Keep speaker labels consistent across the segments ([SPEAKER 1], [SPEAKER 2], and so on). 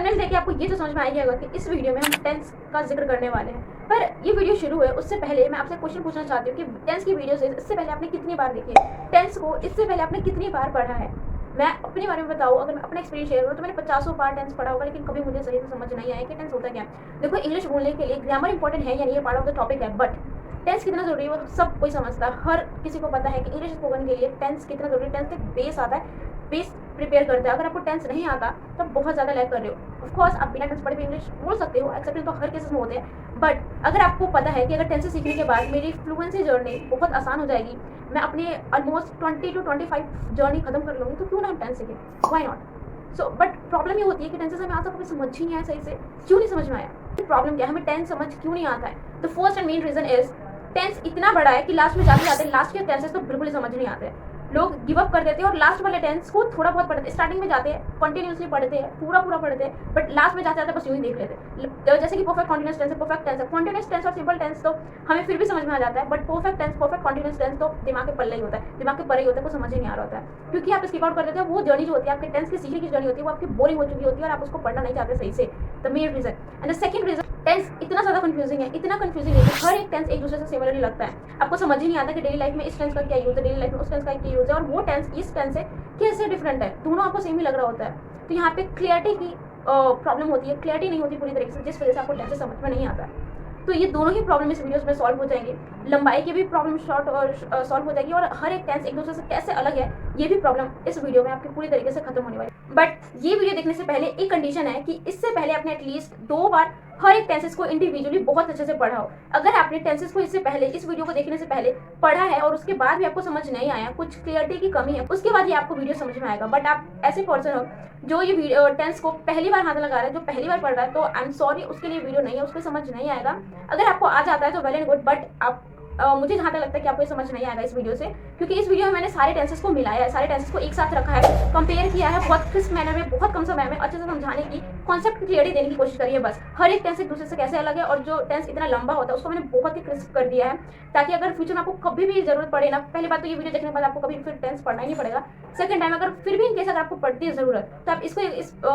[SPEAKER 1] Thumbnail देख के आपको ये तो समझ में आ गया होगा कि इस वीडियो में हम टेंस का जिक्र करने वाले हैं। पर ये वीडियो शुरू है उससे पहले मैं आपसे क्वेश्चन पूछना चाहती हूँ कि टेंस की वीडियोस इससे पहले आपने कितनी बार देखी है, टेंस को इससे पहले आपने कितनी बार पढ़ा है। मैं अपने बारे में बताऊँ, अगर मैं अपना एक्सपीरियंस शेयर करूँ तो मैंने 50 बार टेंस पढ़ा होगा, लेकिन कभी मुझे सही से समझ नहीं आया कि टेंस होता क्या है। देखो, इंग्लिश बोलने के लिए ग्रामर इंपॉर्टेंट है या नहीं, ये पार्ट ऑफ द टॉपिक है, बट टेंस कितना जरूरी है वो सब कोई समझता है। हर किसी को पता है कि इंग्लिश स्पोकन के लिए टेंस कितना जरूरी है। टेंस एक बेस आता है, बेस प्रिपेयर करता है। अगर आपको टेंस नहीं आता तो बहुत ज़्यादा लैग कर रहे हो। ऑफकोर्स आप बिना टेंस पढ़े भी इंग्लिश बोल सकते हो, एक्सेप्शन तो हर केसेस में होते हैं, बट अगर आपको पता है कि अगर टेंस सीखने के बाद मेरी फ्लुएंसी जर्नी बहुत आसान हो जाएगी, मैं अपने ऑलमोस्ट 20 to 25 जर्नी खत्म कर लूँगी, तो क्यों ना हम टेंस सीखें, why not. So but problem ये होती है कि टेंसेस हमें आज तक कभी समझ ही नहीं आया सही से। क्यों नहीं समझ में आया, प्रॉब्लम क्या है, हमें टेंस समझ क्यों नहीं आता है। The first and main reason is tense इतना बड़ा है कि लास्ट में जाते लास्ट के टेंसेस तो बिल्कुल ही समझ नहीं आते हैं। लोग गिव अप कर देते हैं और लास्ट वाले टेंस को थोड़ा बहुत पढ़ते हैं। स्टार्टिंग में जाते हैं, कंटिन्यूसली पढ़ते हैं, पूरा पढ़ते हैं, बट लास्ट में जाते जाते बस यूं ही देख लेते हैं। जैसे कि परफेक्ट कॉन्टिन्यूअस टेंस है, परफेक्ट टेंस है, कॉन्टिन्यूअस टेंस और सिंपल टेंस तो हमें फिर भी समझ में आ जाता है, but perfect tense, perfect continuous tense तो दिमाग के पल्ले ही होता है, दिमाग के परे ही होता है, कुछ समझ ही नहीं आ रहा होता है, क्योंकि आप स्किप आउट कर देते हो। वो जर्नी जो होती है आपके टेंस की सीखने की जर्नी होती है, वो आपकी बोरिंग हो चुकी होती है और आप उसको पढ़ना नहीं चाहते सही से। The main reason and the second reason, tense इतना ज़्यादा कंफ्यूजिंग है, इतना कंफ्यूजिंग है कि हर एक टेंस एक दूसरे से सिमिलरली लगता है। आपको समझ ही नहीं आता कि डेली लाइफ में इस टेंस का क्या यूज़ है, डेली लाइफ में उस टेंस का क्या यूज़ है, और वो टेंस इस टेंस से कैसे डिफरेंट है। दोनों आपको सेम ही लग रहा होता है। तो यहाँ पे क्लियरिटी की प्रॉब्लम होती है, क्लियरिटी नहीं होती पूरी तरीके से, जिस वजह से आपको टेंस समझ में नहीं आता है। तो ये दोनों ही प्रॉब्लम इस वीडियोस में सॉल्व हो जाएंगे। लंबाई की भी प्रॉब्लम शॉर्ट और सॉल्व हो जाएगी, और हर एक टेंस एक दूसरे से कैसे अलग है ये भी प्रॉब्लम इस वीडियो में आपकी पूरी तरीके से खत्म होने वाली है। बट ये वीडियो देखने से पहले एक कंडीशन है कि इससे पहले आपने एटलीस्ट 2 बार हर एक टेंसेस को इंडिविजुअली बहुत अच्छे से पढ़ा हो। अगर आपने टेंसेस को इससे पहले, इस वीडियो को देखने से पहले पढ़ा है और उसके बाद भी आपको समझ नहीं आया, कुछ क्लियरिटी की कमी है, उसके बाद ही आपको वीडियो समझ में आएगा। बट आप ऐसे पर्सन हो जो ये वीडियो टेंस को पहली बार हाथ लगा रहा है, जो पहली बार पढ़ रहा है, तो आई एम सॉरी, उसके लिए वीडियो नहीं है, उसको समझ नहीं आएगा। अगर आपको आ जाता है तो वेल एंड गुड, बट आप मुझे जहाँ तक लगता है कि आपको ये समझ नहीं आएगा इस वीडियो से, क्योंकि इस वीडियो में मैंने सारे टेंसेस को मिलाया है, सारे टेंसेस को एक साथ रखा है, कंपेयर किया है, बहुत क्रिस्प मैनर में, बहुत कम समय में अच्छे से समझाने की, कॉन्सेप्ट की क्लियरिटी देने की कोशिश करी है। बस हर एक टेंस एक दूसरे से कैसे अलग है, और जो टेंस इतना लंबा होता है उसको मैंने बहुत ही क्रिस्प कर दिया है, ताकि अगर फ्यूचर में आपको कभी भी जरूरत पड़े ना, पहली बात तो ये वीडियो देखने के बाद आपको कभी फिर टेंस पढ़ना ही नहीं पड़ेगा। सेकंड टाइम अगर फिर भी इनकेस अगर आपको पड़ती है जरूरत, तो आप इसको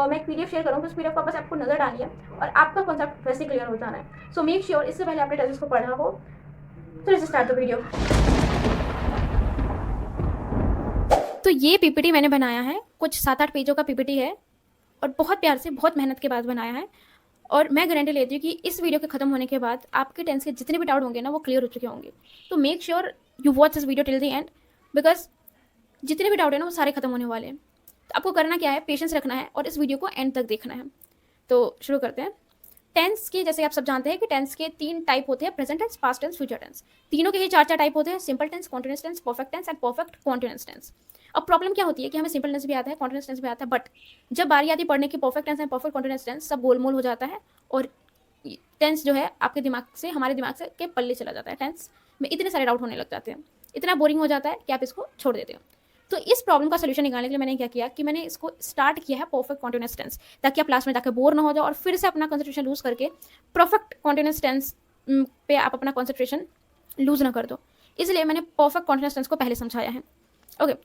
[SPEAKER 1] मैं एक पीडीएफ शेयर करूँगी, उस पीडीएफ का बस आपको नजर डालिए और आपका कॉन्सेप्ट वैसे क्लियर हो जाना है। सो मेक श्योर इससे पहले आपने टेंसेस को पढ़ा हो। तो लेट्स स्टार्ट द वीडियो।
[SPEAKER 2] तो ये पीपीटी मैंने बनाया है, कुछ 7-8 पेजों का पीपीटी है, और बहुत प्यार से, बहुत मेहनत के बाद बनाया है। और मैं गारंटी लेती हूँ कि इस वीडियो के खत्म होने के बाद आपके टेंस के जितने भी डाउट होंगे ना, वो क्लियर हो चुके होंगे। तो make sure you watch this video till the end, because जितने भी डाउट है ना वो सारे खत्म होने वाले हैं। तो आपको करना क्या है, पेशेंस रखना है और इस वीडियो को एंड तक देखना है। तो शुरू करते हैं। टेंस के जैसे आप सब जानते हैं कि टेंस के 3 टाइप होते हैं, present tense, past tense, future tense. तीनों के ही 4 टाइप होते हैं, simple tense, continuous tense, perfect tense and perfect continuous tense. अब प्रॉब्लम क्या होती है कि हमें सिंपल टेंस भी आता है, कॉन्टिन्यूअस टेंस भी आता है, बट जब बारी आती है पढ़ने की perfect tense and perfect continuous tense, सब गोलमोल हो जाता है और टेंस जो है आपके दिमाग से, हमारे दिमाग से के पल्ले चला जाता है। टेंस में इतने सारे डाउट होने लग जाते हैं, इतना बोरिंग हो जाता है कि आप इसको छोड़ देते हो। तो इस प्रॉब्लम का सोल्यूशन निकालने के लिए मैंने क्या किया कि मैंने इसको स्टार्ट किया है परफेक्ट कॉन्टिन्यूअस टेंस, ताकि आप लास्ट में जाकर बोर ना हो जाओ और फिर से अपना कंसंट्रेशन लूज करके परफेक्ट कॉन्टिन्यूअस टेंस पे आप अपना कंसंट्रेशन लूज ना कर दो। इसलिए मैंने परफेक्ट कॉन्टिन्यूअस टेंस को पहले समझाया है। ओके,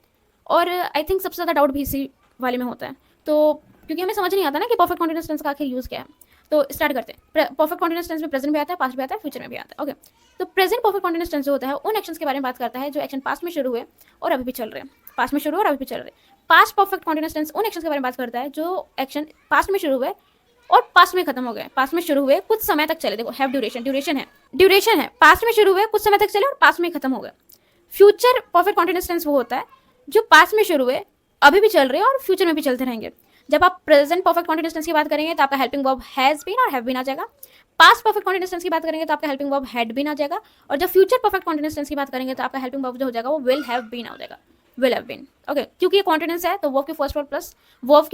[SPEAKER 2] और आई थिंक सबसे ज़्यादा डाउट भी इसी वाले में होता है, तो क्योंकि हमें समझ नहीं आता ना कि परफेक्ट कॉन्टिन्यूअस टेंस का आखिर यूज़ क्या है। तो स्टार्ट करते हैं। परफेक्ट कॉन्टिन्यूअस टेंस में प्रेजेंट भी आता है, पास्ट भी आता है, फ्यूचर में भी आता है। ओके, तो प्रेजेंट परफेक्ट कॉन्टिन्यूअस टेंस जो होता है उन एक्शंस के बारे में बात करता है जो एक्शन पास्ट में शुरू हुए और अभी भी चल रहे हैं, पास्ट में शुरू और अभी भी चल रहे हैं। पास्ट परफेक्ट कॉन्टिन्यूअस टेंस उन एक्शंस के बारे में बात करता है जो एक्शन पास्ट में शुरू हुए और पास्ट में खत्म हो गए, पास्ट में शुरू हुए कुछ समय तक चले। देखो, हैव ड्यूरेशन, ड्यूरेशन है, पास्ट में शुरू हुए कुछ समय तक चले और पास्ट में खत्म हो गए। फ्यूचर परफेक्ट कॉन्टिन्यूअस टेंस वो होता है जो पास्ट में शुरू हुए, अभी भी चल रहे हैं और फ्यूचर में भी चलते रहेंगे। जब आप प्रेजेंट परफेक्ट कॉन्टिन्यूअस टेंस की बात करेंगे तो आपका हेल्पिंग वर्ब हैज बीन और हैव बीन आ जाएगा। पास्ट परफेक्ट कॉन्टिन्यूअस टेंस की बात करेंगे तो आपका हेल्पिंग वर्ब हैड बीन आ जाएगा। और जब फ्यूचर परफेक्ट कॉन्टिन्यूअस टेंस की बात करेंगे तो आपका हेल्पिंग वर्ब जो हो जाएगा वो विल हैव बीन आ जाएगा, विल हैव बीन। ओके, क्योंकि ये कॉन्टिन्यूअस है तो वर्ब की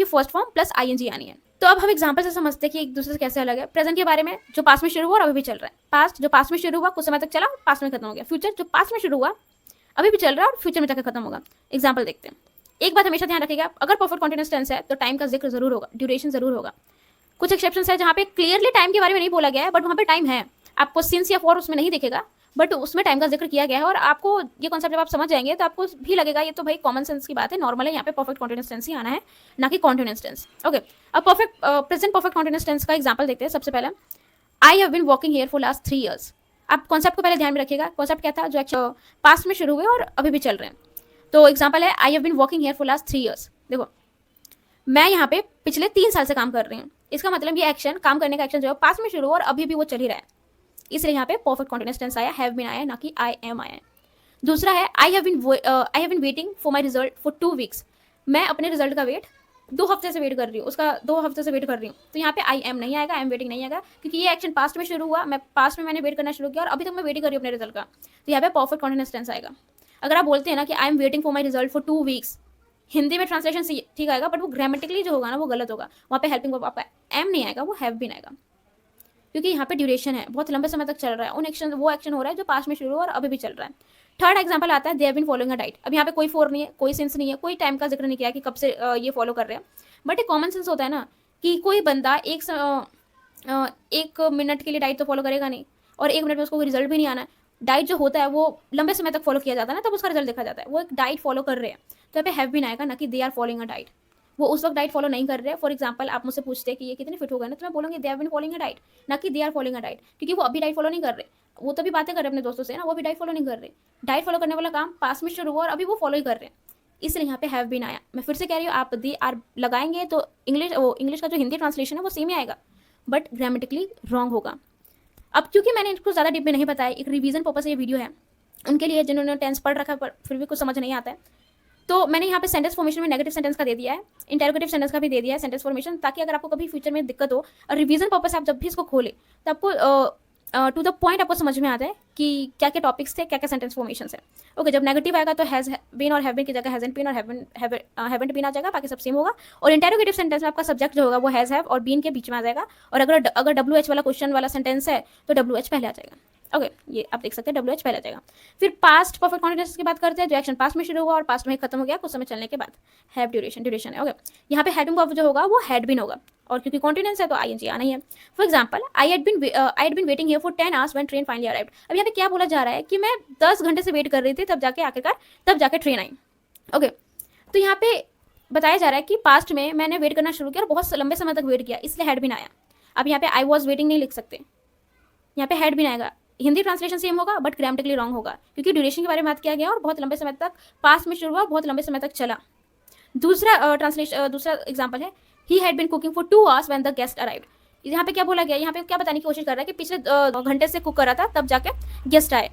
[SPEAKER 2] फर्स्ट फॉर्म प्लस आईएनजी आनी है। तो अब हम एग्जांपल से समझते हैं कि एक दूसरे से कैसे अलग है। प्रेजेंट के बारे में, जो पास्ट में शुरू हुआ और अभी भी चल रहा है। पास्ट जो पास्ट में शुरू हुआ, कुछ समय तक चला, पास्ट में खत्म हो गया। फ्यूचर जो पास्ट में शुरू हुआ, अभी भी चल रहा है और फ्यूचर में जाकर खत्म होगा। एग्जाम्पल देखते हैं। एक बात हमेशा ध्यान रखिएगा, अगर परफेक्ट कॉन्टिन्यूअस टेंस है तो टाइम का जिक्र जरूर होगा, ड्यूरेशन जरूर होगा। कुछ एक्सेप्शंस है जहाँ पे क्लियरली टाइम के बारे में नहीं बोला गया है, बट वहाँ पे टाइम है। आपको सिंस या फॉर उसमें नहीं दिखेगा, बट उसमें टाइम का जिक्र किया गया है, और आपको ये कॉन्सेप्ट जब आप समझ जाएंगे तो आपको भी लगेगा ये तो भाई कॉमन सेंस की बात है, नॉर्मल है, यहाँ पे परफेक्ट कॉन्टिन्यूअस टेंस ही आना है, ना कि कॉन्टिन्यूअस टेंस। ओके, अब प्रेजेंट परफेक्ट कॉन्टिन्यूअस टेंस का एग्जाम्पल देखते हैं। सबसे पहले, I have been walking here for last 3 years। आप कॉन्सेप्ट को पहले ध्यान में रखिएगा। कॉन्सेप्ट क्या था, जो एक्चुअल पास्ट में शुरू हुए और अभी भी चल रहे हैं। तो एग्जाम्पल है, I have been walking here for last 3 years। देखो, मैं यहाँ पे पिछले 3 साल से काम कर रही हूँ। इसका मतलब ये एक्शन, काम करने का एक्शन जो है पास्ट में शुरू हुआ और अभी भी वो चल ही रहा है, इसलिए यहाँ पे परफेक्ट कॉन्टिन्यूअस टेंस आया, हैव बीन आया, ना कि आई एम आया है। दूसरा है, I have been waiting for my result for 2 weeks। मैं अपने रिजल्ट का वेट 2 हफ्ते से वेट कर रही हूँ, उसका 2 हफ्ते से वेट कर रही हूँ। तो यहाँ पे आई एम नहीं आएगा, आई एम वेटिंग नहीं आएगा, क्योंकि ये एक्शन पास्ट में शुरू हुआ, मैं पास्ट में मैंने वेट करना शुरू किया और अभी तक मैं वेट कर रही हूँ अपने रिजल्ट का। तो यहाँ पे परफेक्ट कॉन्टिन्यूअस टेंस आएगा। अगर आप बोलते हैं ना कि I am waiting for my result for 2 weeks, Hindi में ट्रांसलेशन ठीक आएगा, बट वो ग्रामेटिकली जो होगा ना वो गलत होगा। वहाँ पे हेल्पिंग वर्ब आपका एम नहीं आएगा, वो हैव बीन आएगा, क्योंकि यहाँ पे ड्यूरेशन है, बहुत लंबे समय तक चल रहा है। वो एक्शन हो रहा है जो पास्ट में शुरू हुआ और अभी भी चल रहा है। थर्ड एग्जांपल आता है, they have been following a diet. अब यहाँ पे कोई फॉर नहीं है, कोई सेंस नहीं है, कोई टाइम का जिक्र नहीं किया कि कब से ये फॉलो कर रहे हैं, बट एक कॉमन सेंस होता है ना कि कोई बंदा 1 मिनट के लिए डाइट तो फॉलो करेगा नहीं, और 1 मिनट में उसको कोई रिजल्ट भी नहीं आना है। डाइट जो होता है वो लंबे समय तक फॉलो किया जाता है ना, तब उसका रिजल्ट देखा जाता है। वो एक डाइट फॉलो कर रहे हैं, तो यहाँ पे हैव बीन आएगा, ना कि they are following a diet. वो उस वक्त डाइट फॉलो नहीं कर रहे हैं। फॉर एग्जाम्पल, आप मुझसे पूछते हैं कि ये कितने फिट हो गए ना, तो मैं बोलूँगी they have been following a diet, ना कि they are following a diet, क्योंकि वो अभी डाइट फॉलो नहीं कर रहे। वो तो भी बातें कर रहे हैं अपने दोस्तों से ना, वो भी डाइट फॉलो नहीं कर रहे। डाइट फॉलो करने वाला काम पास में शुरू हुआ और अभी वो फॉलो ही कर रहे हैं, इसलिए यहाँ पे हैव बीन आया। मैं फिर से कह रही हूँ, आप दे आर लगाएंगे तो इंग्लिश का जो हिंदी ट्रांसलेशन है वो सेम ही आएगा, बट ग्रामेटिकली रॉन्ग होगा। अब क्योंकि मैंने इसको ज़्यादा डीप में नहीं बताया, एक रिवीजन पर्पस ये वीडियो है उनके लिए जिन्होंने टेंस पढ़ रखा पर फिर भी कुछ समझ नहीं आता है। तो मैंने यहाँ पे सेंटेंस फॉर्मेशन में नेगेटिव सेंटेंस का दे दिया है, इंटरोगेटिव सेंटेंस का भी दे दिया है सेंटेंस फॉर्मेशन, ताकि अगर आपको कभी फ्यूचर में दिक्कत हो और रिवीजन पर्पस आप जब भी इसको खोले तो आपको टू द पॉइंट आपको समझ में आता है कि क्या क्या टॉपिक्स थे, क्या क्या सेंटेंस फॉर्मेशन है। ओके, जब नेगेटिव आएगा तो हैज बीन और हैव बीन की जगह हैजंट बीन और हैवंट बीन आ जाएगा, बाकी सब सेम होगा। और इंटरोगेटिव सेंटेंस में आपका सब्जेक्ट जो होगा वो हैज हैव और बीन के बीच में आ जाएगा, और अगर WH वाला क्वेश्चन वाला सेंटेंस है तो WH पहले आ जाएगा। ओके, ये आप देख सकते हैं WH पहले आ जाएगा। फिर पास्ट परफेक्ट कॉन्टिन्यूअस की बात करते हैं, जो एक्शन पास्ट में शुरू हुआ और पास्ट में खत्म हो गया कुछ समय चलने के बाद। हैव ड्यूरेशन है। ओके, यहाँ पे हेडिंग वर्ब जो होगा वो हैड बीन होगा, और क्योंकि कॉन्टिन्यूअस है तो ING आना ही है। For example, I had been waiting here for 10 hours when train finally arrived. अब यहाँ पे क्या बोला जा रहा है कि मैं 10 घंटे से वेट कर रही थी, तब जाके ट्रेन आई। ओके, तो यहाँ पे बताया जा रहा है कि पास्ट में मैंने वेट करना शुरू किया और बहुत लंबे समय तक वेट किया, इसलिए हैड बीन आया। अब यहाँ पे आई वॉज वेटिंग नहीं लिख सकते, यहाँ पे हैड बीन आएगा। हिंदी ट्रांसलेशन सेम होगा बट ग्रामेटिकली रॉन्ग होगा, क्योंकि ड्यूरेशन के बारे में बात किया गया और बहुत लंबे समय तक पास्ट में शुरू हुआ, बहुत लंबे समय तक चला। दूसरा एग्जाम्पल है, he had been cooking for 2 hours when the guest arrived. यहाँ पे क्या बोला गया, यहाँ पे क्या बताने की कोशिश कर रहा है कि पिछले 2 घंटे से कुक कर रहा था तब जाके गेस्ट आए।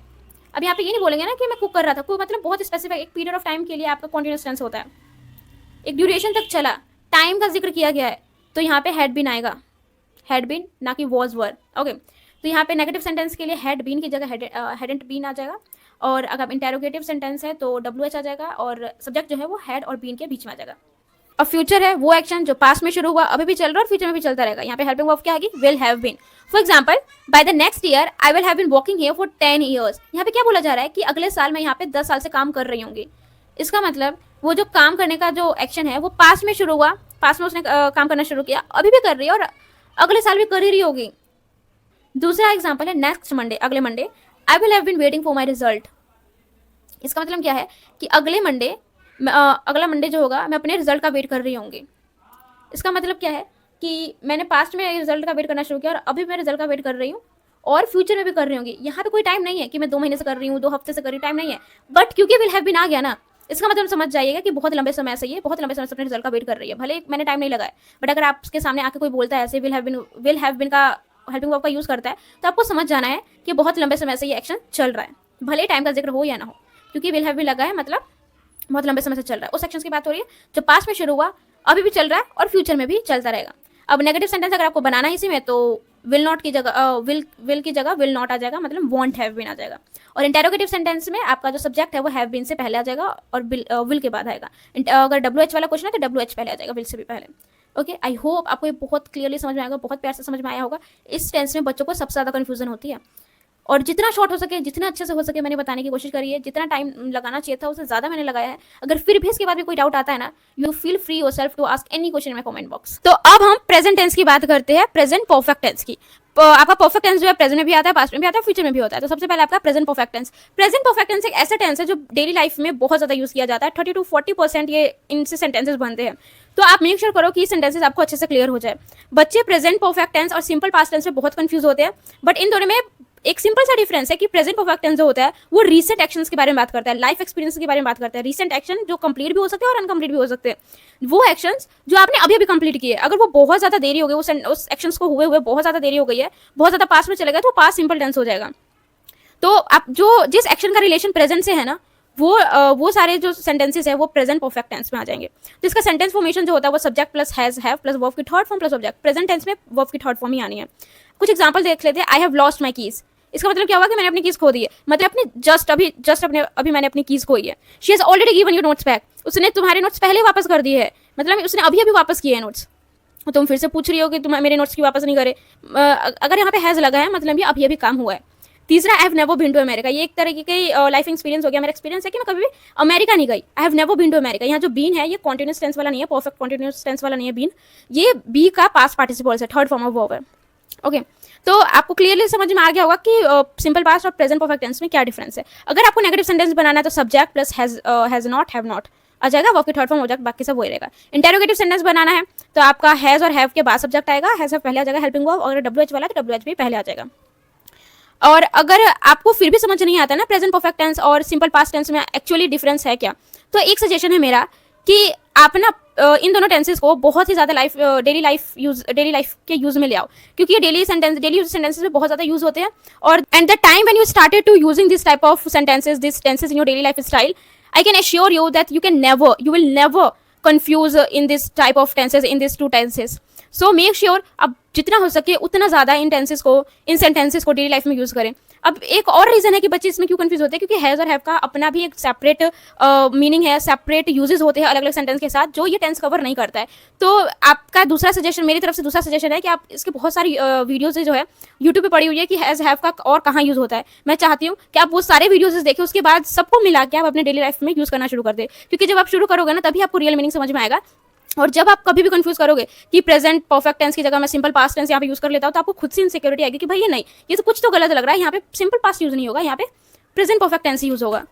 [SPEAKER 2] अब यहाँ पे ये नहीं बोलेंगे ना कि मैं कुक कर रहा था, कोई मतलब बहुत स्पेसिफिक एक पीरियड ऑफ टाइम के लिए आपका कॉन्टिन्यूअस टेंस होता है, एक ड्यूरेशन तक चला, टाइम का जिक्र किया गया है, तो यहाँ पे हैड बीन आएगा, हैड बीन, ना कि वॉज वर। ओके, तो यहाँ पे नेगेटिव सेंटेंस के लिए हैड बीन की जगह हैडंट बीन आ जाएगा, और अगर इंटेरोगेटिव सेंटेंस है तो WH आ जाएगा, और सब्जेक्ट जो है वो हैड और बीन के बीच में आ जाएगा। और फ्यूचर है वो एक्शन जो पास्ट में शुरू हुआ, अभी भी चल रहा है और फ्यूचर में भी चलता रहेगा। यहाँ पे हेल्पिंग वर्ब क्या आएगी, will have been. For example, by the next year I will have been working here for 10 years। यहाँ पे क्या बोला जा रहा है कि अगले साल मैं यहाँ पे 10 साल से काम कर रही होंगी। इसका मतलब वो जो काम करने का जो एक्शन है वो पास्ट में शुरू हुआ, पास्ट में उसने काम करना शुरू किया, अभी भी कर रही है और अगले साल भी कर ही रही होगी। दूसरा एग्जाम्पल है, नेक्स्ट मंडे, अगले Monday, I will have been waiting for my result. इसका मतलब क्या है कि अगला मंडे जो होगा मैं अपने रिजल्ट का वेट कर रही होंगी। इसका मतलब क्या है कि मैंने पास्ट में रिजल्ट का वेट करना शुरू किया और अभी मैं रिजल्ट का वेट कर रही हूँ और फ्यूचर में भी कर रही होंगी। यहाँ पे कोई टाइम नहीं है कि मैं 2 महीने से कर रही हूँ, 2 हफ्ते से कर रही हूँ, टाइम नहीं है। बट क्योंकि विल हैव बीन आ गया ना, इसका मतलब समझ जाइएगा कि बहुत लंबे समय से ये बहुत लंबे समय से अपने रिजल्ट का वेट कर रही है। भले मैंने टाइम नहीं लगाया, बट अगर आपके सामने आके कोई बोलता है ऐसे विल हैव बीन का हेल्पिंग वर्ब का यूज़ करता है, तो आपको समझ जाना है कि बहुत लंबे समय से ये एक्शन चल रहा है, भले टाइम का जिक्र हो या ना हो, क्योंकि विल हैव बीन लगा है मतलब बहुत लंबे समय से चल रहा है। उस सेक्शन की बात हो रही है जो पास्ट में शुरू हुआ, अभी भी चल रहा है और फ्यूचर में भी चलता रहेगा। अब नेगेटिव सेंटेंस अगर आपको बनाना है इसी में, तो विल नॉट की जगह विल की जगह विल नॉट आ जाएगा, मतलब वॉन्ट हैव बीन आ जाएगा। और इंटेरोगेटिव सेंटेंस में आपका जो सब्जेक्ट है वो हैव बीन से पहले आ जाएगा और विल के बाद आएगा। अगर WH वाला क्वेश्चन है तो WH पहले आ जाएगा, विल से भी पहले। ओके, आई होप आपको ये बहुत क्लियरली समझ में आएगा, बहुत प्यार से समझ में आया होगा। इस टेंस में बच्चों को सबसे ज़्यादा कन्फ्यूजन होती है। और जितना शॉर्ट हो सके, जितना अच्छे से हो सके मैंने बताने की कोशिश करी है। जितना टाइम लगाना चाहिए था उससे ज़्यादा मैंने लगाया है। अगर फिर भी इसके बाद भी कोई डाउट आता है ना, you feel free yourself to ask any question in my comment box. तो अब हम प्रेजेंट टेंस की बात करते हैं, प्रेजेंट परफेक्ट टेंस की। आपका परफेक्ट टेंस जो है प्रेजेंट में भी आता है, पास्ट में भी आता है, फ्यूचर में भी होता है। तो सबसे पहले आपका present perfect tense. Present perfect tense एक ऐसा टेंस है जो डेली लाइफ में बहुत ज़्यादा यूज़ किया जाता है। 30 to 40% ये इनसे सेंटेंसेस बनते हैं। तो आप मेक श्योर करो कि सेंटेंसेस आपको अच्छे से क्लियर हो जाए। बच्चे प्रेजेंट परफेक्ट टेंस और सिंपल पास्ट टेंस में बहुत कंफ्यूज होते हैं, बट इन दोनों में एक सिंपल सा डिफरेंस है कि प्रेजेंट परफेक्ट टेंस जो होता है वो रीसेंट एक्शंस के बारे में बात करता है, लाइफ एक्सपीरियंस के बारे में बात करता है। रीसेंट एक्शन जो कंप्लीट भी हो सकते हैं और अनकम्प्लीट भी हो सकते हैं। वो एक्शंस जो आपने अभी अभी कंप्लीट किए, अगर वो बहुत ज्यादा देरी हो गई, उस एक्शंस को हुए हुए बहुत ज्यादा देरी हो गई है, बहुत ज्यादा पास्ट में चले गए, तो पास्ट सिंपल टेंस हो जाएगा। तो आप जो जिस एक्शन का रिलेशन प्रेजेंट से है ना, वो सारे जो सेंटेंसेस है वो प्रेजेंट परफेक्ट टेंस में आ जाएंगे। तो इसका सेंटेंस फॉर्मेशन जो होता है वो subject plus has have plus verb की third form plus object. Present tense में वर्ब की थर्ड फॉर्म ही आनी है। कुछ एग्जांपल देख लेते हैं। I have lost my keys. इसका मतलब क्या हुआ कि मैंने अपनी कीज खो दी है, मतलब अपने अभी मैंने अपनी कीज खोई है। She has already given you notes back. उसने तुम्हारे नोट्स पहले वापस कर दिए है, मतलब उसने अभी अभी वापस किए हैं नोट्स। तुम फिर से पूछ रही हो कि तुम मेरे नोट्स की वापस नहीं करे। अगर यहाँ पे हैज लगा है मतलब ये अभी अभी काम हुआ है। तीसरा, I have never been to America. ये एक तरीके की लाइफ एक्सपीरियंस हो गया। मेरा एक्सपीरियंस है कि मैं कभी भी अमेरिका नहीं गई। I have never been to America. यहाँ जो बीन है ये कॉन्टिन्यूस टेंस वाला नहीं है, परफेक्ट कॉन्टिन्यूस टेंस वाला नहीं है बीन। ये बी का पास्ट पार्टिसिपल्स है, थर्ड फॉर्म ऑफ वर्ब है। ओके, तो आपको क्लियरली समझ में आ गया होगा कि सिंपल पास्ट और प्रेजेंट परफेक्ट टेंस में क्या डिफरेंस है। अगर आपको नेगेटिव सेंटेंस बनाना है तो subject plus has not have not आ जाएगा, वर्ब की थर्ड फॉर्म हो जाएगा, बाकी सब वही रहेगा। इंटेरोगेटिव सेंटेंस बनाना है तो आपका हैज और हैव के बाद सब्जेक्ट आएगा, हैज पहले आ जाएगा हेल्पिंग वर्ब, और डब्ल्यूएच वाला तो डब्ल्यूएच भी पहले आ जाएगा। और अगर आपको फिर भी समझ नहीं आता ना प्रेजेंट परफेक्ट टेंस और सिंपल पास्ट टेंस में एक्चुअली डिफरेंस है क्या, तो एक सजेशन है मेरा कि आप ना इन दोनों टेंसेस को बहुत ही ज़्यादा डेली लाइफ के यूज में ले आओ, क्योंकि ये डेली यूज सेंटेंसेस में बहुत ज़्यादा यूज होते हैं। और at the time when you started to using this type of this tenses in your daily life style, I can assure you that you will never confuse in this type of tenses, in these two tenses. So make sure आप जितना हो सके उतना ज़्यादा इन sentences को daily life में use करें। अब एक और रीज़न है कि बच्चे इसमें क्यों कंफ्यूज होते हैं, क्योंकि हैज़ और हैव का अपना भी एक सेपरेट मीनिंग है, सेपरेट यूजेस होते हैं अलग अलग सेंटेंस के साथ, जो ये टेंस कवर नहीं करता है। तो आपका दूसरा सजेशन, मेरी तरफ से दूसरा सजेशन है कि आप इसके बहुत सारी वीडियोज़ जो है यूट्यूब पे पड़ी हुई है कि हैज़ हैव का और कहाँ यूज़ होता है। मैं चाहती हूँ कि आप वो सारे वीडियोज़ देखें, उसके बाद सबको मिला के आप अपने डेली लाइफ में यूज़ करना शुरू कर दें, क्योंकि जब आप शुरू करोगे ना तभी आपको रियल मीनिंग समझ में आएगा। और जब आप कभी भी कंफ्यूज करोगे कि प्रेजेंट परफेक्ट टेंस की जगह मैं सिंपल पास्ट टेंस यहाँ पे यूज कर लेता हूँ, तो आपको खुद से इनसिक्योरिटी आएगी कि भाई ये नहीं, ये तो कुछ तो गलत लग रहा है, यहाँ पे सिंपल पास्ट यूज नहीं होगा, यहाँ पे प्रेजेंट परफेक्ट टेंस यूज होगा।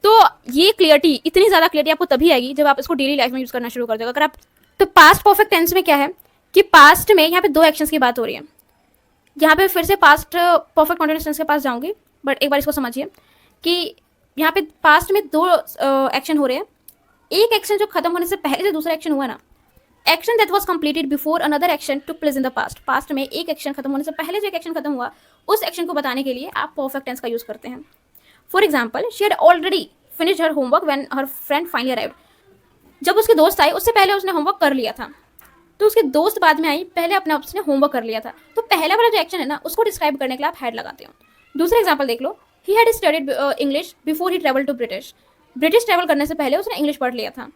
[SPEAKER 2] तो ये क्लियरिटी, इतनी ज्यादा क्लियरिटी आपको तभी आएगी जब आप इसको डेली लाइफ में यूज करना शुरू कर दोगे। अगर आप तो पास्ट परफेक्ट टेंस में क्या है कि पास्ट में यहाँ पे दो एक्शंस की बात हो रही है। यहाँ पे फिर से पास्ट परफेक्ट कॉन्टिन्यूअस टेंस के पास जाऊंगी, बट एक बार इसको समझिए कि यहाँ पे पास्ट में दो एक्शन हो रहे हैं। एक एक्शन जो खत्म होने से पहले जो दूसरा एक्शन हुआ ना, action that was completed before another action took place in the past. Past में एक एक्शन खत्म होने से पहले जो एक एक्शन खत्म हुआ, उस एक्शन को बताने के लिए आप परफेक्ट टेंस का यूज करते हैं। For example, she had already finished her homework when her friend finally arrived. जब उसके दोस्त आए उससे पहले उसने होमवर्क कर लिया था, तो उसके दोस्त बाद में आई, पहले अपने उसने होमवर्क कर लिया था। तो पहला वाला जो एक्शन है ना, उसको डिस्क्राइब करने के लिए आप हैड लगाते हो। दूसरा एग्जाम्पल देख लो, he had studied English before he travel to British. British travel करने से पहले उसने इंग्लिश पढ़ लिया था,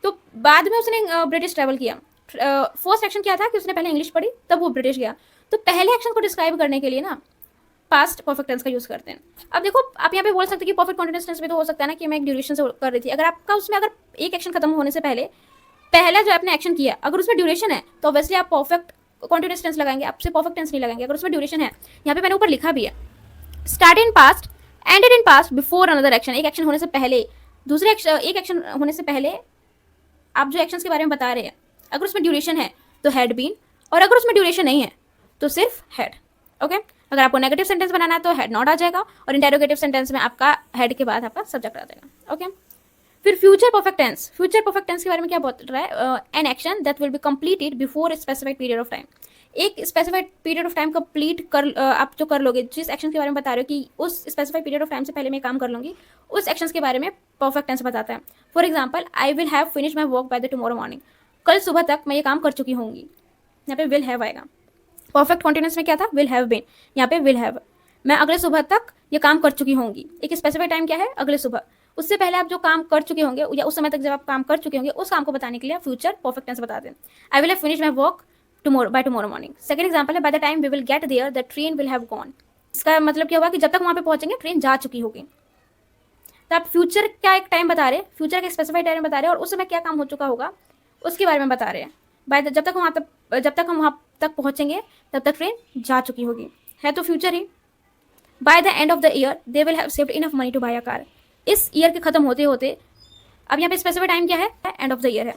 [SPEAKER 2] तो बाद में उसने ब्रिटिश ट्रेवल किया। फर्स्ट एक्शन क्या था कि उसने पहले इंग्लिश पढ़ी तब वो ब्रिटिश गया। तो पहले एक्शन को डिस्क्राइब करने के लिए ना पास्ट परफेक्ट टेंस का यूज करते हैं। अब देखो, आप यहाँ पे बोल सकते हैं कि परफेक्ट कॉन्टिन्यूअस टेंस में तो हो सकता है ना कि मैं एक ड्यूरेशन से कर रही थी। अगर आपका उसमें अगर एक एक्शन खत्म होने से पहले पहला जो आपने एक्शन किया अगर उसमें ड्यूरेशन है, तो ऑब्वियसली आप परफेक्ट कॉन्टिन्यूअस टेंस लगाएंगे, आपसे परफेक्ट टेंस नहीं लगाएंगे। अगर उसमें ड्यूरेशन है, यहाँ पे मैंने ऊपर लिखा भी है, start in past, ended in past, before another action. एक एक्शन होने से पहले दूसरे एक एक्शन होने से पहले आप जो एक्शंस के बारे में बता रहे हैं, अगर उसमें ड्यूरेशन है तो हैड बीन, और अगर उसमें ड्यूरेशन नहीं है तो सिर्फ हैड। ओके, अगर आपको नेगेटिव सेंटेंस बनाना है तो हैड नॉट आ जाएगा, और इंटेरोगेटिव सेंटेंस में आपका हैड के बाद आपका सब्जेक्ट आ जाएगा। ओके, फिर future perfect tense. Future perfect tense के बारे में क्या बोल रहा है, an action that will be completed before specified period of time. एक specified period of time complete कर आप जो कर लोगे, जिस एक्शन के बारे में बता रहे हो कि उस स्पेसिफाइड पीरियड ऑफ टाइम से पहले मैं काम कर लूंगी, उस एक्शन के बारे में परफेक्ट टेंस बताता है। For example, I will have finish my work by the tomorrow morning. कल सुबह तक मैं ये काम कर चुकी होंगी, यहाँ पे विल हैव आएगा। परफेक्ट कॉन्टिन्यूअस में क्या था, विल हैव बीन, यहाँ पे विल हैव। मैं अगले सुबह तक ये काम कर चुकी होंगी, एक स्पेसिफाइड टाइम क्या है, अगले सुबह। उससे पहले आप जो काम कर चुके होंगे या उस समय तक जब आप काम कर चुके होंगे, उस काम को बताने के लिए फ्यूचर परफेक्ट टेंस बताते हैं। आई will have finish my work by tomorrow morning. Second example है, by the time we will get there the train will have gone. इसका मतलब क्या हुआ कि जब तक वहाँ पे पहुंचेंगे ट्रेन जा चुकी होगी। तो आप फ्यूचर का एक टाइम बता रहे हैं, फ्यूचर का स्पेसिफाइड टाइम बता रहे हैं और उस समय क्या काम हो चुका होगा उसके बारे में बता रहे हैं। जब तक हम वहाँ तक पहुँचेंगे तब तक ट्रेन जा चुकी होगी, है तो फ्यूचर ही। By the end of the year they will have saved enough money to buy a car. इस ईयर के खत्म होते होते, अब यहाँ पे स्पेसिफाइड टाइम क्या है, एंड ऑफ द ईयर है,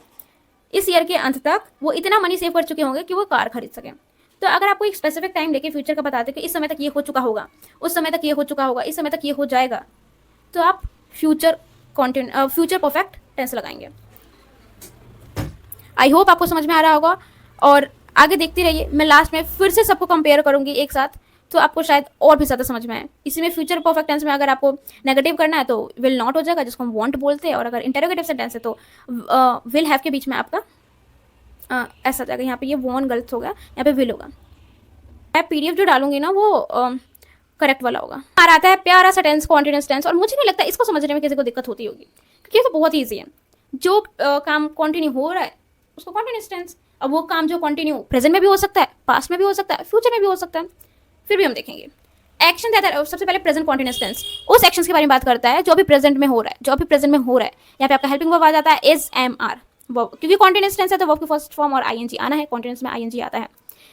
[SPEAKER 2] इस ईयर के अंत तक वो इतना मनी सेव कर चुके होंगे कि वो कार खरीद सकें। तो अगर आपको एक स्पेसिफिक टाइम लेके फ्यूचर का बताते कि इस समय तक ये हो चुका होगा, उस समय तक ये हो चुका होगा, इस समय तक ये हो जाएगा, तो आप फ्यूचर परफेक्ट टेंस लगाएंगे। आई होप आपको समझ में आ रहा होगा और आगे देखते रहिए। मैं लास्ट में फिर से सबको कंपेयर करूंगी एक साथ, तो आपको शायद और भी ज़्यादा समझ में आए। इसी में फ्यूचर परफेक्ट टेंस में अगर आपको नेगेटिव करना है तो विल नॉट हो जाएगा, जिसको हम वांट बोलते हैं, और अगर इंटरोगेटिव सेंटेंस है तो विल हैव के बीच में आपका ऐसा जाएगा। यहाँ पे ये वॉन गलत होगा, यहाँ पे विल होगा। मैं पीडीएफ जो डालूंगी ना वो करेक्ट वाला होगा। आ आता है प्यारा सा टेंस, कॉन्टिन्यूअस टेंस, और मुझे नहीं लगता इसको समझने में किसी को दिक्कत होती होगी, क्योंकि ये तो बहुत ईजी है। जो काम कंटिन्यू हो रहा है उसको कॉन्टिन्यूअस टेंस। अब वो काम जो कंटिन्यू प्रेजेंट में भी हो सकता है, पास्ट में भी हो सकता है, फ्यूचर में भी हो सकता है, फिर भी हम देखेंगे। एक्शन देता है सबसे पहले प्रेजेंट कॉन्टिन्यूअस टेंस, उस एक्शन के बारे में बात करता है जो अभी प्रेजेंट में हो रहा है, यहाँ पे आपका हेल्पिंग वर्ब आ जाता है इज एम आर, क्योंकि कॉन्टिन्यूअस टेंस है तो वर्ब की फर्स्ट फॉर्म और आईएनजी आना है, कॉन्टिन्यूअस में आईएनजी आता है,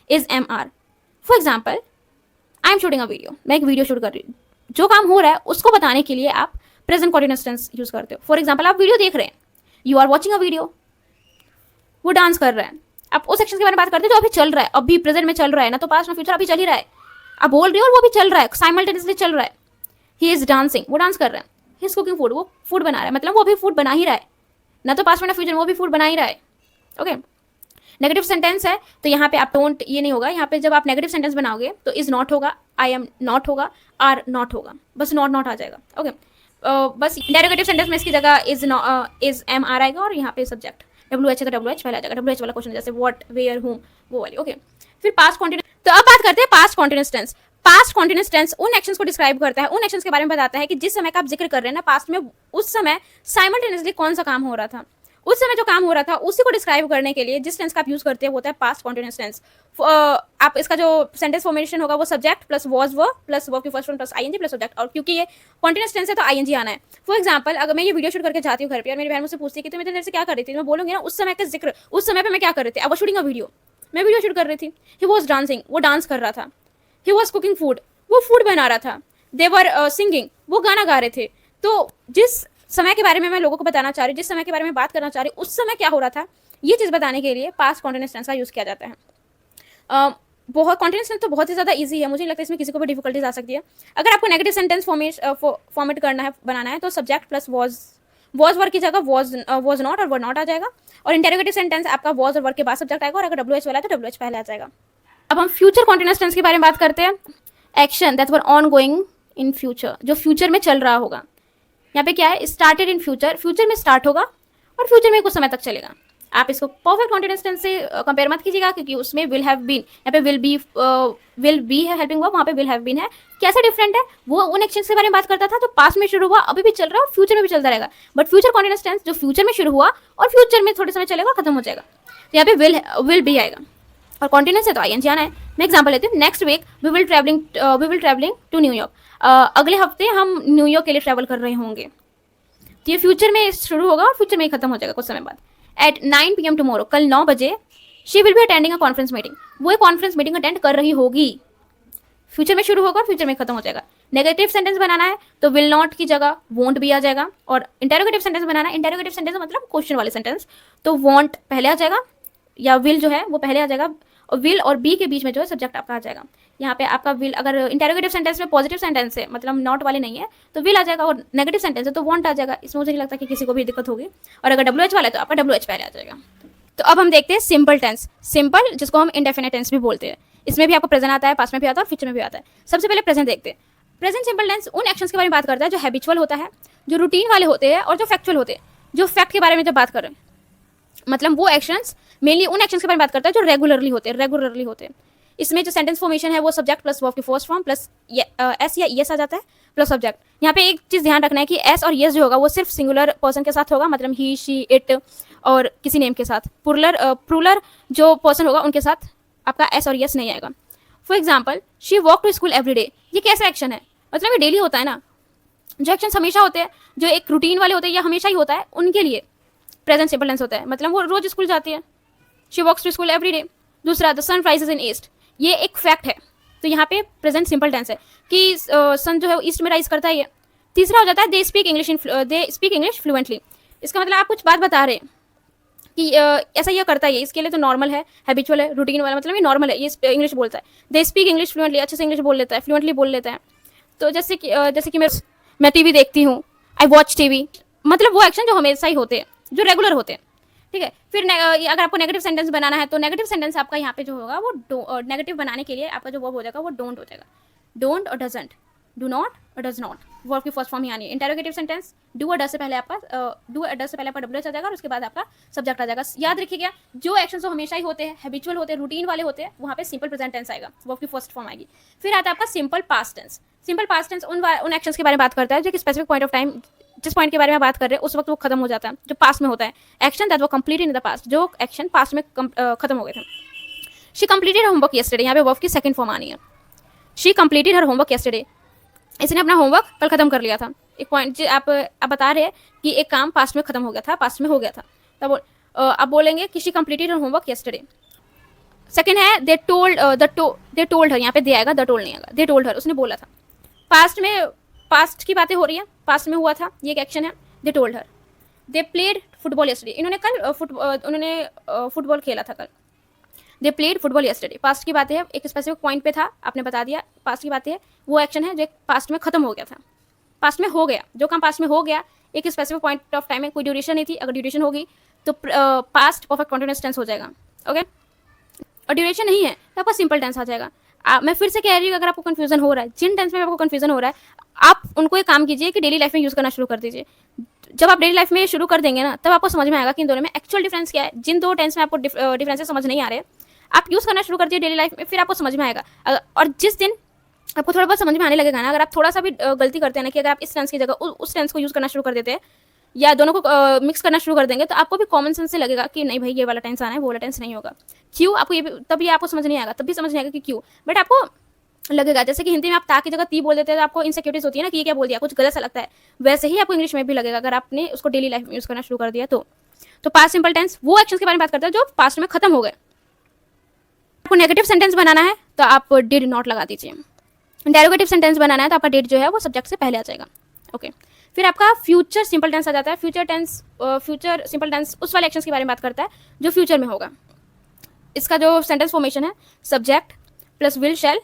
[SPEAKER 2] is am are. For example I am shooting a video, मैं एक वीडियो शूट कर रही हूँ, जो काम हो रहा है उसको बताने के लिए आप प्रेजेंट कॉन्टिन्यूअस टेंस यूज करते हो। फॉर एग्जाम्पल आप वीडियो देख रहे हैं, you are watching a video, वो डांस कर रहा है, आप उस सेक्शन के बारे में बात करते हैं जो अभी चल रहा है, अभी प्रेजेंट में चल रहा है, ना तो पास्ट में फ्यूचर, अभी चल ही रहा है, आप बोल रहे हो और वो भी चल रहा है, साइमल्टेनियसली चल रहा है। ही इज डांसिंग, वो डांस कर रहा है। ही इज कुकिंग फूड, वो फूड बना रहा है, मतलब वो अभी फूड बना ही रहा है, ना तो पास्ट में ना फ्यूचर में, वो भी फूड बना ही रहा है। ओके, नेगेटिव सेंटेंस है तो यहाँ पे आप डोंट ये नहीं होगा, यहाँ पे जब आप नेगेटिव सेंटेंस बनाओगे तो इज नॉट होगा, आई एम नॉट होगा, आर नॉट होगा, बस नॉट आ जाएगा। ओके, बस इंटरोगेटिव सेंटेंस में इसकी जगह इज एम आर आएगा और यहाँ पे सब्जेक्ट डब्ल्यू एच है तो डब्ल्यू एच पहले आ जाएगा, डब्ल्यू एच वाला क्वेश्चन जैसे व्हाट, वेयर, हुम, वो वाली। ओके, फिर पास्ट कॉन्टिन्यूस। तो अब बात करते हैं past continuous tense. Past continuous tense उन एक्शंस को डिस्क्राइब करता है, उन एक्शंस के बारे में बताता है कि जिस समय का आप जिक्र कर रहे हैं ना पास्ट में, उस समय साइमल्टेनियसली कौन सा काम हो रहा था, उस समय जो काम हो रहा था उसी को डिस्क्राइब करने के लिए जिस टेंस का आप यूज करते हैं वो होता है पास्ट कॉन्टिन्यूस टेंस। आप इसका जो सेंटेंस फॉर्मेशन होगा वो subject plus was verb plus verb की first form plus ING plus subject, और क्योंकि ये कॉन्टिन्यूस टेंस है तो आईएनजी आना है। फॉर एग्जांपल अगर मैं ये वीडियो शूट करके जाती हूँ घर पे और मेरी बहन मुझसे पूछती है कि तुम इतने देर से क्या कर रही थी, मैं बोलूंगी ना उस समय का जिक्र, उस समय पे मैं क्या कर रही थी, I was shooting a video, मैं वीडियो शूट कर रही थी। ही वाज डांसिंग, वो डांस कर रहा था। ही वाज कुकिंग फूड, वो फूड बना रहा था। दे वर सिंगिंग, वो गाना गा रहे थे। तो जिस समय के बारे में मैं लोगों को बताना चाह रही हूँ, जिस समय के बारे में बात करना चाह रही हूँ, उस समय क्या हो रहा था, ये चीज़ बताने के लिए पास्ट कॉन्टिन्यूस टेंस का यूज़ किया जाता है। बहुत कॉन्टिन्यूस टेंस तो बहुत ही ज़्यादा इजी है, मुझे नहीं लगता इसमें किसी को भी डिफिकल्टीज आ सकती है। अगर आपको नेगेटिव सेंटेंस फॉर्मेट करना है, बनाना है, तो सब्जेक्ट प्लस वॉज वर्क की जगह वॉज नॉट और वर नॉट आ जाएगा, और इंटरोगेटिव सेंटेंस आपका वॉज और वर्क के बाद सब्जेक्ट आएगा, और अगर डब्ल्यू एच वाला है तो डब्ल्यू एच पहले आ जाएगा। अब हम फ्यूचर कॉन्टिन्यूस टेंस के बारे में बात करते हैं। Action that were on going in future, जो फ्यूचर में चल रहा होगा। यहाँ पे क्या है, स्टार्टेड इन फ्यूचर, फ्यूचर में स्टार्ट होगा और फ्यूचर में कुछ समय तक चलेगा। आप इसको परफेक्ट कॉन्टिन्यूस टेंस से कंपेयर मत कीजिएगा, क्योंकि उसमें विल हैव बीन, यहाँ पे विल बी है हेल्पिंग वर्ब, वहाँ पे विल हैव बीन है। कैसे डिफरेंट है, वो उन एक्शंस के बारे में बात करता था तो पास्ट में शुरू हुआ, अभी भी चल रहा है और फ्यूचर में भी चलता रहेगा। बट फ्यूचर कॉन्टिन्यूस टेंस जो फ्यूचर में शुरू हुआ और फ्यूचर में थोड़े समय चलेगा, खत्म हो जाएगा, तो यहाँ पे विल बी आएगा। और कॉन्टिन्यूस है तो आईएनजी आना है। मैं एग्जांपल लेती हूँ, next week we will traveling to New York, अगले हफ्ते हम न्यूयॉर्क के लिए ट्रैवल कर रहे होंगे। तो ये फ्यूचर में शुरू होगा और फ्यूचर में ही खत्म हो जाएगा कुछ समय बाद। एट 9 PM टुमारो, कल 9 बजे, she will be attending a conference meeting, वो एक कॉन्फ्रेंस मीटिंग अटेंड कर रही होगी। फ्यूचर में शुरू होगा और फ्यूचर में खत्म हो जाएगा। नेगेटिव सेंटेंस बनाना है तो विल नॉट की जगह वोंट भी आ जाएगा, और इंटरोगेटिव सेंटेंस बनाना है, इंटरोगेटिव सेंटेंस मतलब क्वेश्चन वाले सेंटेंस, तो वॉन्ट पहले आ जाएगा या विल जो है वो पहले आ जाएगा, और विल और बी के बीच में जो है सब्जेक्ट आपका आ जाएगा। यहाँ पे आपका विल, अगर इंटरोगेटिव सेंटेंस में पॉजिटिव सेंटेंस है मतलब नॉट वाले नहीं है तो विल आ जाएगा, और नेगेटिव सेंटेंस है तो वॉन्ट आ जाएगा। इसमें मुझे नहीं लगता कि किसी को भी दिक्कत होगी, और अगर डब्ल्यू एच वाला है तो आपका डब्ल्यू एच पहले आ जाएगा। तो अब हम देखते हैं सिंपल टेंस, सिंपल जिसको हम इंडेफिनिट टेंस भी बोलते हैं। इसमें भी आपको प्रेजेंट आता है, पास्ट में भी आता है और फ्यूचर में भी आता है। सबसे पहले प्रेजेंट देखते हैं। प्रेजेंट सिंपल टेंस उन एक्शंस के बारे में बात करता है जो हैबिचुअल होता है, जो रूटीन वाले होते हैं और जो फैक्चुअल होते हैं। जो फैक्ट के बारे में जब बात कर रहे हैं मतलब वो एक्शंस मेनली उन एक्शंस के बारे में बात करता है जो रेगुलरली होते हैं। इसमें जो सेंटेंस फॉर्मेशन है वो सब्जेक्ट प्लस वर्ब की फर्स्ट फॉर्म प्लस एस या ईएस आ जाता है प्लस सब्जेक्ट। यहाँ पे एक चीज़ ध्यान रखना है कि एस और येस जो होगा वो सिर्फ सिंगुलर पर्सन के साथ होगा, मतलब ही, शी, इट और किसी नेम के साथ। प्लूरल जो पर्सन होगा उनके साथ आपका एस और येस नहीं आएगा। For example she walk to school every day, ये कैसा एक्शन है, मतलब ये डेली होता है ना। जो एक्शन हमेशा होते हैं, जो एक रूटीन वाले होते हैं या हमेशा ही होता है, उनके लिए प्रेजेंट सिंपल टेंस होता है, मतलब वो रोज स्कूल जाती है, she walks to school every day. दूसरा, the sun rises in east, ये एक फैक्ट है, तो यहाँ पे प्रेजेंट सिंपल टेंस है कि सन जो है वो ईस्ट में राइज करता है ये। तीसरा हो जाता है दे स्पीक इंग्लिश फ्लुएंटली, इसका मतलब आप कुछ बात बता रहे हैं कि ऐसा ये करता है, ये इसके लिए तो नॉर्मल है, हैबिचुअल है, रूटीन वाला, मतलब ये नॉर्मल है, ये इंग्लिश बोलता है। दे स्पीक इंग्लिश फ्लुएंटली, अच्छे से इंग्लिश बोल लेता है, फ्लुएंटली बोल लेता है। तो जैसे कि मैं टीवी देखती हूँ, आई वॉच टीवी, मतलब वो एक्शन जो हमेशा ही होते हैं, जो रेगुलर होते हैं, ठीक है। फिर अगर आपको नेगेटिव सेंटेंस बनाना है तो नेगेटिव सेंटेंस आपका यहाँ पे जो होगा वो नेगेटिव बनाने के लिए आपका जो वर्ब हो जाएगा वो डोंट हो जाएगा। डोंट और डजंट, डू नॉट और डज नॉट, वर्ब की फर्स्ट फॉर्म ही आनी है। इंटेरोगेटिव सेंटेंस, डू और डज से पहले आपका डब्ल्यू आ जाएगा और उसके बाद आपका सब्जेक्ट आ जाएगा। याद रखिएगा, जो एक्शन जो हमेशा ही होते हैं, हैबिचुअल होते हैं, रूटीन वाले होते हैं, वहाँ पे सिंपल प्रेजेंट टेंस आएगा, वर्ब की फर्स्ट फॉर्म आएगी। फिर आता है आपका simple past tense. Simple past tense उन एक्शंस के बारे में बात करता है जो कि स्पेसिफिक पॉइंट ऑफ टाइम, जिस पॉइंट के बारे में बात कर रहे हैं उस वक्त वो खत्म हो जाता है, जो पास्ट में होता है। एक्शन दैट वो कंप्लीटेड इन द पास्ट, जो एक्शन पास्ट में खत्म हो गए थे। शी कंप्लीटेड होमवर्क येस्टरडे, यहाँ पे वर्ब की सेकंड फॉर्म आनी है। She completed her homework yesterday, इसने अपना होमवर्क कल खत्म कर लिया था। एक पॉइंट आप बता रहे हैं कि एक काम पास्ट में खत्म हो गया था, पास्ट में हो गया था, तब आप बोलेंगे कि she completed her homework yesterday. Second है दे टोल्ड हर, यहाँ पे दे आएगा, द टोल्ड नहीं आएगा, दे टोल्ड हर, उसने बोला था। पास्ट की बातें हो रही है, पास्ट में हुआ था, ये एक एक्शन है, they told her. They played football yesterday, इन्होंने कल फुटबॉल खेला था कल। They played football yesterday, past की बातें है, एक स्पेसिफिक पॉइंट पे था, आपने बता दिया, पास्ट की बातें है, वो एक्शन है जो पास्ट में खत्म हो गया था, पास्ट में हो गया, जो काम पास्ट में हो गया, एक स्पेसिफिक पॉइंट ऑफ टाइम में, कोई ड्यूरेशन नहीं थी, अगर ड्यूरेशन होगी तो पास्ट परफेक्ट कंटीन्यूअस टेंस हो जाएगा, ओके। और ड्यूरेशन नहीं है तो आपका सिंपल टेंस आ जाएगा। मैं फिर से कह रही हूँ, अगर आपको कंफ्यूजन हो रहा है, जिन टेंस में आपको कंफ्यूजन हो रहा है, आप उनको एक काम कीजिए कि डेली लाइफ में यूज़ करना शुरू कर दीजिए। जब आप डेली लाइफ में शुरू कर देंगे ना, तब आपको समझ में आएगा कि इन दोनों में एक्चुअल डिफरेंस क्या है। जिन दो टेंस में आपको डिफरेंसेस समझ नहीं आ रहे, आप यूज़ करना शुरू कर दिए डेली लाइफ में, फिर आपको समझ में आएगा। और जिस दिन आपको थोड़ा बहुत समझ में आने लगेगा ना, अगर आप थोड़ा सा भी गलती करते हैं ना, कि अगर आप इस टेंस की जगह उस टेंस को यूज़ करना शुरू कर देते हैं या दोनों को मिक्स करना शुरू कर देंगे, तो आपको भी कॉमन सेंस से लगेगा कि नहीं भाई ये वाला टेंस आना है, वो वाला टेंस नहीं होगा। क्यों आपको ये तब ये आपको समझ नहीं आएगा, तब भी समझ नहीं आएगा कि क्यों, बट आपको लगेगा। जैसे कि हिंदी में आप ता की जगह ती बोल देते हैं तो आपको इनसिक्योरिटीज होती है ना कि ये क्या बोल दिया, कुछ गलत सा लगता है, वैसे ही आपको इंग्लिश में भी लगेगा अगर आपने उसको डेली लाइफ में यूज़ करना शुरू कर दिया तो पास्ट सिंपल टेंस वो एक्शंस के बारे में बात करता है जो पास्ट में खत्म हो गए। आपको नेगेटिव सेंटेंस बनाना है तो आप डिड नॉट लगा दीजिए। इंटेरोगेटिव सेंटेंस बनाना है तो आपका डिड जो है वो सब्जेक्ट से पहले आ जाएगा, ओके। फिर आपका फ्यूचर सिंपल टेंस आ जाता है। फ्यूचर सिंपल टेंस उस वाले एक्शंस के बारे में बात करता है जो फ्यूचर में होगा। इसका जो सेंटेंस फॉर्मेशन है, subject plus will shell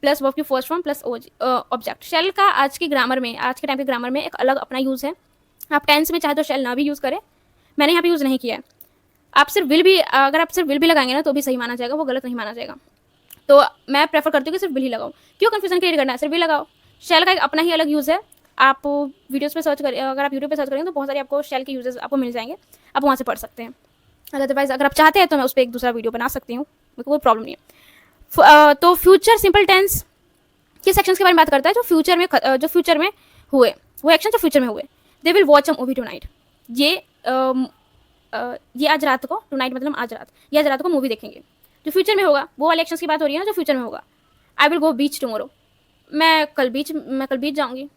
[SPEAKER 2] plus verb की फर्स्ट फॉर्म प्लस ऑब्जेक्ट। शैल का आज के टाइम के ग्रामर में एक अलग अपना यूज़ है। आप टेंस में चाहे तो शैल ना भी यूज़ करें, मैंने यहाँ पे यूज़ नहीं किया है। आप सिर्फ विल भी, अगर आप सिर्फ विल भी लगाएंगे ना तो भी सही माना जाएगा, वो गलत नहीं माना जाएगा। तो मैं प्रेफर करती हूँ कि सिर्फ विल ही लगाओ। क्यों कंफ्यूजन क्रिएट करना है, सिर्फ विल लगाओ। शैल का एक अपना ही अलग यूज़ है। आप वीडियोस पे सर्च करें, अगर आप यूट्यूब पे सर्च करेंगे तो बहुत सारे आपको शैल के यूजेस आपको मिल जाएंगे, आप वहाँ से पढ़ सकते हैं। अदरवाइज अगर आप चाहते हैं तो मैं उस पर एक दूसरा वीडियो बना सकती हूँ, मेरे को कोई प्रॉब्लम नहीं है। तो फ्यूचर सिंपल टेंस किस एक्शंस के बारे में बात करता है जो फ्यूचर में हुए, वो एक्शन जो फ्यूचर में हुए। They will watch a movie tonight, ये आज रात को, टुनाइट मतलब आज रात, ये आज रात को मूवी देखेंगे। जो फ्यूचर में होगा वो वाले एक्शंस की बात हो रही है ना, जो फ्यूचर में होगा। I will go beach tomorrow, मैं कल बीच जाऊँगी।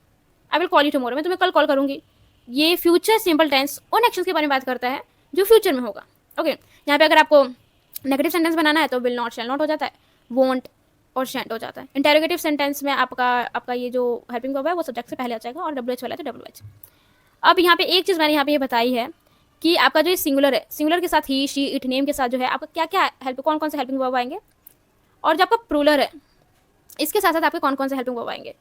[SPEAKER 2] I will call you tomorrow, मैं तुम्हें कल कॉल करूँगी। ये फ्यूचर सिंपल टेंस उन एक्शंस के बारे में बात करता है जो फ्यूचर में होगा, ओके। यहाँ पे अगर आपको नेगेटिव सेंटेंस बनाना है तो विल नॉट शैल नॉट हो जाता है, वोंट और शैंट हो जाता है। इंटेरोगेटिव सेंटेंस में आपका ये जो हेल्पिंग वर्ब है वो सब्जेक्ट से पहले आ जाएगा और WH वाला है तो WH। अब यहाँ पे एक चीज़ मैंने यहाँ पे ये बताई है कि आपका जो सिंगुलर है, सिंगुलर के साथ ही, शी, इट, नेम के साथ जो है आपका क्या क्या कौन कौन से हेल्पिंग वर्ब आएंगे, और जो आपका प्लूरल है इसके साथ साथ आपके कौन कौन से हेल्पिंग वर्ब आएंगे।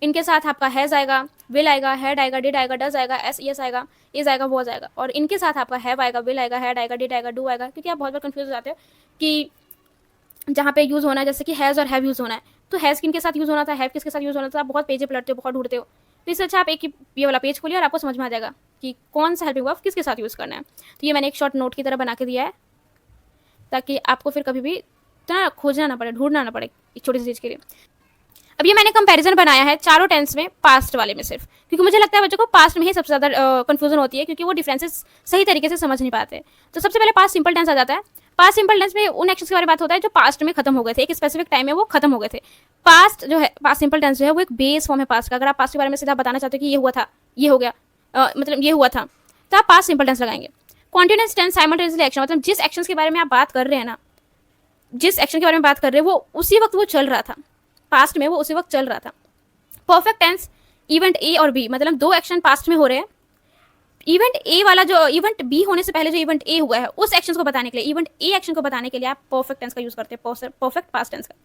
[SPEAKER 2] इनके साथ आपका हैज़ आएगा, विल आएगा, हैड आएगा, डिड आएगा, डज आएगा, एस आएगा, इज आएगा, वॉज आएगा। और इनके साथ आपका हैव आएगा, विल आएगा, हैड आएगा, डिड आएगा, डू आएगा। क्योंकि आप बहुत बार कंफ्यूज हो जाते हो कि जहाँ पे यूज़ होना है, जैसे कि हैज़ और हैव यूज़ होना है, तो हैज़ किनके साथ यूज़ होना था, हैव किसके साथ यूज़ होना था। आप बहुत पेजें पलटते हो, बहुत ढूंढते हो, तो इससे अच्छा आप एक ये वाला पेज खोलिए और आपको समझ में आ जाएगा कि कौन सा हेल्पिंग वर्ब किसके साथ यूज़ करना है। तो ये मैंने एक शॉर्ट नोट की तरह बना के दिया है ताकि आपको फिर कभी भी इतना खोजना ना पड़े, ढूंढना ना पड़े एक छोटी सी चीज़ के लिए। अब ये मैंने कंपैरिजन बनाया है चारों टेंस में, पास्ट वाले में सिर्फ, क्योंकि मुझे लगता है बच्चों को पास्ट में ही सबसे ज़्यादा कन्फ्यूजन होती है, क्योंकि वो डिफरेंसेस सही तरीके से समझ नहीं पाते। तो सबसे पहले पास्ट सिंपल टेंस आ जाता है। पास्ट सिंपल टेंस में उन एक्शंस के बारे में बात होता है जो पास्ट में खत्म हो गए थे, एक स्पेसिफिक टाइम में वो खत्म हो गए थे। पास्ट जो है, पास्ट सिंपल टेंस जो है वो एक बेस फॉर्म है पास्ट का। अगर आप पास्ट के बारे में सीधा बताना चाहते हो कि ये हुआ था, ये हो गया, मतलब ये हुआ था, तो आप पास्ट सिंपल टेंस लगाएंगे। कॉन्टिन्यूअस टेंस साइमल्टेनियसली एक्शन, मतलब जिस एक्शंस के बारे में आप बात कर रहे हैं ना, जिस एक्शन के बारे में बात कर रहे हैं वो उसी वक्त वो चल रहा था, पास्ट में वो उसी वक्त चल रहा था। परफेक्ट टेंस इवेंट ए और बी, मतलब दो एक्शन पास्ट में हो रहे हैं, इवेंट ए वाला जो इवेंट बी होने से पहले जो इवेंट ए हुआ है उस एक्शन को बताने के लिए, इवेंट ए एक्शन को बताने के लिए आप परफेक्ट टेंस का यूज करते हैं, परफेक्ट पास्ट टेंस का।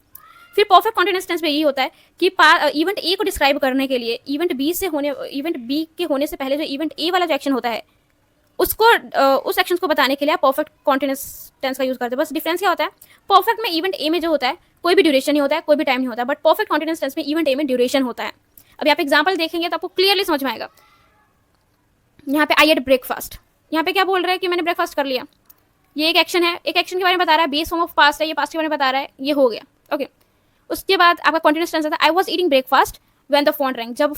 [SPEAKER 2] फिर परफेक्ट कॉन्टिन्यूअस टेंस में यही होता है कि इवेंट ए को डिस्क्राइब करने के लिए इवेंट बी के होने से पहले जो इवेंट ए वाला जो एक्शन होता है उसको उस एक्शन को बताने के लिए आप परफेक्ट कॉन्टिन्यूअस टेंस का यूज करते हैं। बस डिफरेंस क्या होता है, परफेक्ट में इवेंट ए में जो होता है कोई भी ड्यूरेशन नहीं होता है, कोई भी टाइम नहीं होता है, बट परफेक्ट कॉन्टिन्यूअस टेंस में इवेंट ए में ड्यूरेशन होता है। अभी आप एग्जाम्पल देखेंगे तो आपको क्लियरली समझ में आएगा। यहाँ पे आई एट ब्रेकफास्ट, यहाँ पे क्या बोल रहा है कि मैंने ब्रेकफास्ट कर लिया, ये एक एक्शन है, एक एक्शन के बारे में बता रहा है, बेस फॉर्म ऑफ पास्ट है, ये पास्ट के बारे में बता रहा है, ये हो गया, ओके। उसके बाद आपका कॉन्टिन्यूअस टेंस आता है I was eating breakfast when the phone wrong, जब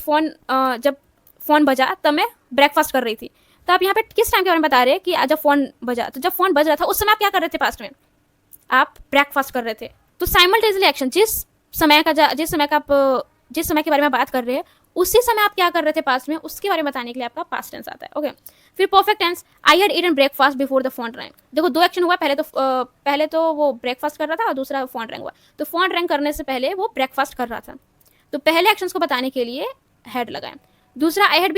[SPEAKER 2] फोन बजा तब मैं ब्रेकफास्ट कर रही थी। तो आप यहाँ पे किस टाइम के बारे में बता रहे हैं कि जब फोन बजा, तो जब फोन बज रहा था उस समय आप क्या कर रहे थे पास्ट में, आप ब्रेकफास्ट कर रहे थे। तो साइमल्टेनियसली एक्शन जिस समय के बारे में बात कर रहे हैं उसी समय आप क्या कर रहे थे पास्ट में, उसके बारे में बताने के लिए आपका पास्ट टेंस आता है, ओके। फिर perfect tense I had eaten breakfast before the phone rang, देखो दो एक्शन हुआ, पहले तो वो ब्रेकफास्ट कर रहा था और दूसरा फोन रैंग हुआ, तो फोन रैंग करने से पहले वो ब्रेकफास्ट कर रहा था, तो पहले एक्शंस को बताने के लिए हैड लगाएं। दूसरा I had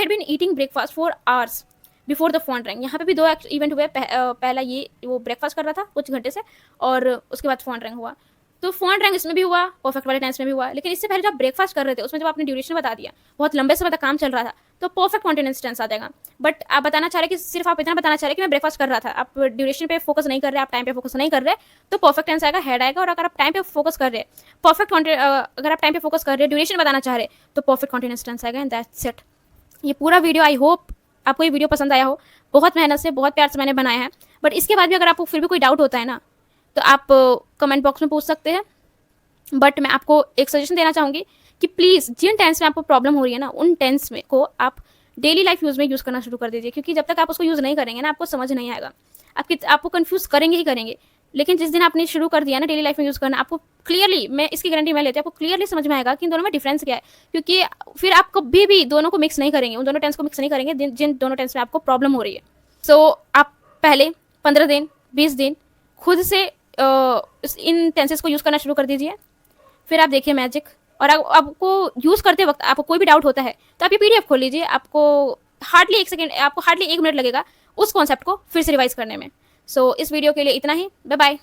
[SPEAKER 2] been eating breakfast for hours before the phone rang, यहाँ पे भी दो इवेंट हुए, पहला ये वो ब्रेकफास्ट कर रहा था कुछ घंटे से और उसके बाद फोन रैंग हुआ, तो फोन रैंक इसमें भी हुआ, परफेक्ट वाले टेंस में भी हुआ। लेकिन इससे पहले जब ब्रेकफास्ट कर रहे थे उसमें जब आपने ड्यूरेशन बता दिया, बहुत लंबे समय तक काम चल रहा था, तो परफेक्ट कॉन्टिन्यूअस टेंस आ जाएगा। बट आप बताना चाह रहे कि सिर्फ आप इतना बताना चाह रहे कि मैं ब्रेकफास्ट कर रहा था, आप ड्यूरेशन पे फोकस नहीं कर रहे, आप टाइम पे फोकस नहीं कर रहे, तो परफेक्ट टेंस आएगा, हेड आएगा। और अगर आप टाइम पे फोकस कर रहे अगर आप टाइम पे फोकस कर रहे ड्यूरेशन बताना चाह रहे तो परफेक्ट कॉन्टिन्यूअस टेंस आएगा, एंड दैट्स इट। ये पूरा वीडियो, आई होप आपको ये वीडियो पसंद आया हो, बहुत मेहनत से बहुत प्यार से मैंने बनाया है। बट इसके बाद भी अगर आपको फिर भी कोई डाउट होता है ना, तो आप कमेंट बॉक्स में पूछ सकते हैं। बट मैं आपको एक सजेशन देना चाहूँगी कि प्लीज़ जिन टेंस में आपको प्रॉब्लम हो रही है ना, उन टेंस में को आप डेली लाइफ यूज़ में यूज़ करना शुरू कर दीजिए, क्योंकि जब तक आप उसको यूज़ नहीं करेंगे ना, आपको समझ नहीं आएगा, आपको कन्फ्यूज़ करेंगे ही करेंगे। लेकिन जिस दिन आपने शुरू कर दिया ना डेली लाइफ में यूज़ करना, आपको क्लियरली, मैं इसकी गारंटी मैं लेती हूँ, आपको क्लियरली समझ में आएगा कि इन दोनों में डिफरेंस क्या है। क्योंकि फिर आप कभी भी दोनों को मिक्स नहीं करेंगे, उन दोनों टेंस को मिक्स नहीं करेंगे जिन दोनों टेंस में आपको प्रॉब्लम हो रही है। सो आप पहले 15 दिन 20 दिन खुद से इन टेंसेस को यूज़ करना शुरू कर दीजिए, फिर आप देखिए मैजिक। और आपको यूज़ करते वक्त आपको कोई भी डाउट होता है तो आप ये PDF खोल लीजिए, आपको हार्डली 1 मिनट लगेगा उस कॉन्सेप्ट को फिर से रिवाइज करने में। सो इस वीडियो के लिए इतना ही, बाय बाय।